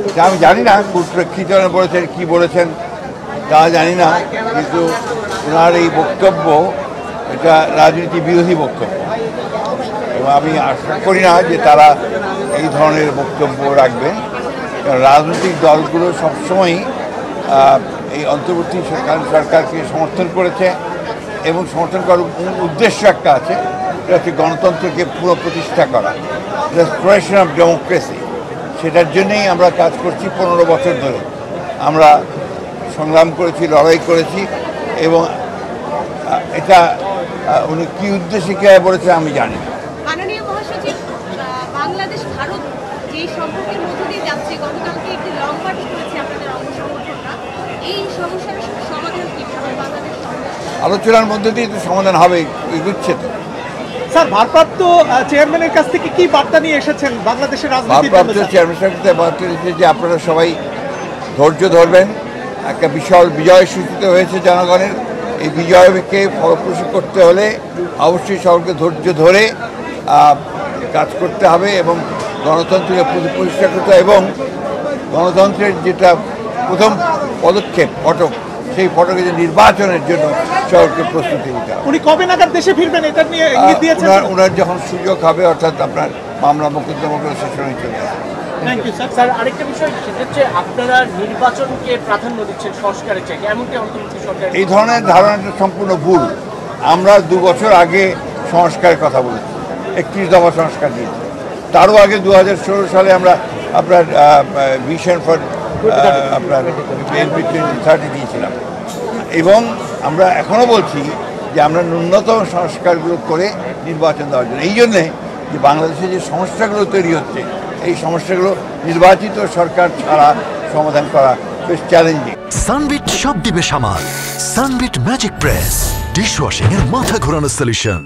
এটা আমি জানি না প্রেক্ষিত বলেছেন কি বলেছেন তা জানি না, কিন্তু ওনার এই বক্তব্য এটা রাজনীতি বিরোধী বক্তব্য এবং আমি আশা করি না যে তারা এই ধরনের বক্তব্য রাখবেন। রাজনৈতিক দলগুলো সবসময়ই এই অন্তর্বর্তী সরকারকে সমর্থন করেছে এবং সমর্থন করার উদ্দেশ্য একটা আছে, এটা হচ্ছে গণতন্ত্রকে পুনঃপ্রতিষ্ঠা করা, রেস্টোরেশন অফ ডেমোক্রেসি। সেটার জন্যেই আমরা কাজ করছি 15 বছর ধরে। আমরা সংগ্রাম করেছি, লড়াই করেছি এবং এটা উনি কী উদ্দেশ্যে কে বলেছে আমি জানি না। মাননীয় মহাসচিব, বাংলাদেশ ভারত যেই সম্পর্কের মধ্য দিয়ে যাচ্ছে, গতকালকে একটি লং মার্চ করেছে আপনাদের অঙ্গ সংগঠনরা, এই সমস্যার সমাধান কি বাংলাদেশ? আলোচনার মধ্যে দিয়ে তো সমাধান হবে, এগুচ্ছে তো। স্যার, ভারপ্রাপ্ত চেয়ারম্যানের কাছ থেকে কি বার্তা নিয়ে এসেছেন বাংলাদেশের রাজনীতির? ভারপ্রাপ্ত চেয়ারম্যানের সাথে বার্তা দিয়েছে যে আপনারা সবাই ধৈর্য ধরবেন। একটা বিশাল বিজয় সূচিত হয়েছে জনগণের, এই বিজয়কে ফলপ্রসূ করতে হলে অবশ্যই সকলকে ধৈর্য ধরে কাজ করতে হবে এবং গণতন্ত্রকে পরিষ্কার করতে হবে এবং গণতন্ত্রের যেটা প্রথম পদক্ষেপ ফটক, সেই ফটকে যে নির্বাচনের জন্য সকলকে প্রস্তুতি নিতে হবে। উনি কবে নাগাদ দেশে ফিরবেন এটা নিয়ে ইঙ্গিত দিয়েছেন? ওনার যখন সুযোগ হবে, অর্থাৎ আপনার মামলা মোকদ্দমা করে শেষ হয়ে চলে আসবে। Thank you sir. স্যার, আরেকটা বিষয় সেটা হচ্ছে আপনারা নির্বাচনকে প্রাধান্য দিচ্ছেন সরকারের চেয়ে, এমনকি অন্তর্বর্তী সরকার। এই ধরনের ধারণাটা সম্পূর্ণ ভুল। আমরা 2 বছর আগে সংস্কারের কথা বলেছি, 31 দফা সংস্কার দিয়েছি। তারও আগে 2016 সালে আমরা আপনার ভিশন ফর আপনার বিএনপি 2030 দিয়েছিলাম এবং আমরা এখনও বলছি যে আমরা ন্যূনতম সংস্কারগুলো করে নির্বাচন দেওয়ার জন্য। এই জন্যে যে বাংলাদেশে যে সমস্যাগুলো তৈরি হচ্ছে, এই সমস্যাগুলো নির্বাচিত সরকার ছাড়া সমাধান করা বেশ চ্যালেঞ্জিং। সানবিট সব দিবে সামাল। সানবিট ম্যাজিক প্রেস ডিশওয়াশিং এর মাথা ঘোরানো সলিউশন।